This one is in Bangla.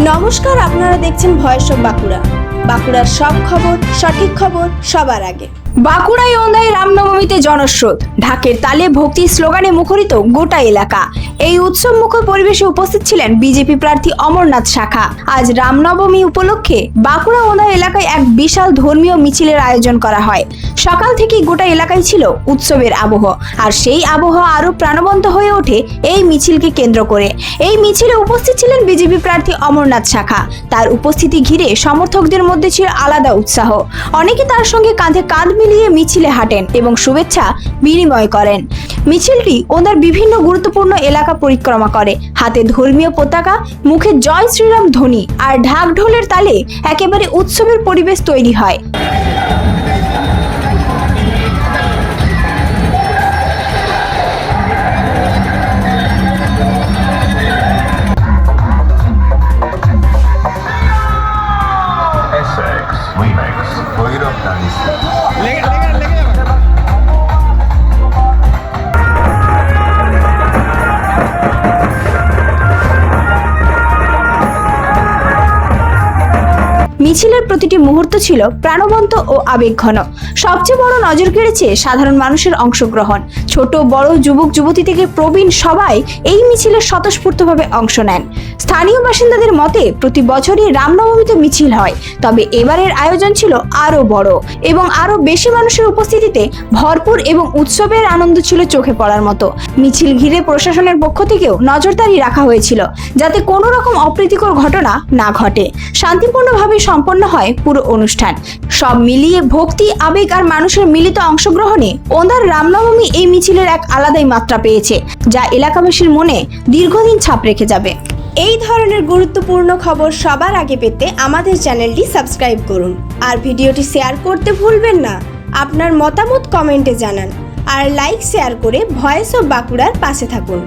নমস্কার, আপনারা দেখছেন ভয়েস অফ বাঁকুড়া। বাঁকুড়ার সব খবর, সঠিক খবর সবার আগে। বাঁকুড়ায় ওন্দায় রামনবমীতে জনস্রোত, ঢাকের তালে ভক্তি স্লোগানে মুখরিত গোটা এলাকা। এই উৎসব মুখর পরিবেশে উপস্থিত ছিলেন বিজেপি প্রার্থী অমরনাথ শাখা। আজ রামনবমী উপলক্ষে বাঁকুড়া ওন্দায় এলাকায় এক বিশাল ধর্মীয় মিছিলের আয়োজন করা হয়। সকাল থেকেই গোটা এলাকায় ছিল উৎসবের আবহ, আর সেই আবহ আরো প্রাণবন্ত হয়ে ওঠে এই মিছিলকে কেন্দ্র করে। এই মিছিলে উপস্থিত ছিলেন বিজেপি প্রার্থী অমরনাথ শাখা। তার উপস্থিতি ঘিরে সমর্থকদের মধ্যে ছিল আলাদা উৎসাহ। অনেকে তার সঙ্গে কাঁধে কাঁধ মিলিয়ে মিছিলে হাঁটেন এবং শুভেচ্ছা বিনিময় করেন। মিছিলটি ওনার বিভিন্ন গুরুত্বপূর্ণ এলাকা পরিক্রমা করে। হাতে ধর্মীয় পতাকা, মুখে জয় শ্রীরাম ধ্বনি আর ঢাক ঢোলের তালে একেবারে উৎসবের পরিবেশ তৈরি হয়। মিছিলের প্রতিটি মুহূর্ত ছিল প্রাণবন্ত ও আবেগঘন। সবচেয়ে বড় নজর কেড়েছে সাধারণ মানুষের অংশগ্রহণ। ছোট বড়, যুবক যুবতী থেকে প্রবীণ সবাই এই মিছিলে স্বতঃস্ফূর্তভাবে অংশ নেন। স্থানীয় বাসিন্দাদের মতে প্রতি বছরই রামনবমীতে মিছিল হয়, তবে এবারের আয়োজন ছিল আরো বড় এবং আরো বেশি মানুষের উপস্থিতিতে ভরপুর এবং উৎসবের আনন্দ ছিল চোখে পড়ার মতো। মিছিল ঘিরে প্রশাসনের পক্ষ থেকেও নজরদারি রাখা হয়েছিল, যাতে কোনো রকম অপ্রীতিকর ঘটনা না ঘটে। শান্তিপূর্ণভাবে সম্পন্ন হয় পুরো অনুষ্ঠান। সব মিলিয়ে ভক্তি, আবেগ আর মানুষের মিলিত অংশগ্রহণে ওন্দার রামনবমী এই মিছিলের এক আলাদাই মাত্রা পেয়েছে, যা এলাকাবাসীর মনে দীর্ঘদিন ছাপ রেখে যাবে। এই ধরনের গুরুত্বপূর্ণ খবর সবার আগে পেতে আমাদের চ্যানেলটি সাবস্ক্রাইব করুন আর ভিডিওটি শেয়ার করতে ভুলবেন না। আপনার মতামত কমেন্টে জানান আর লাইক শেয়ার করে ভয়েস অফ বাঁকুড়ার পাশে থাকুন।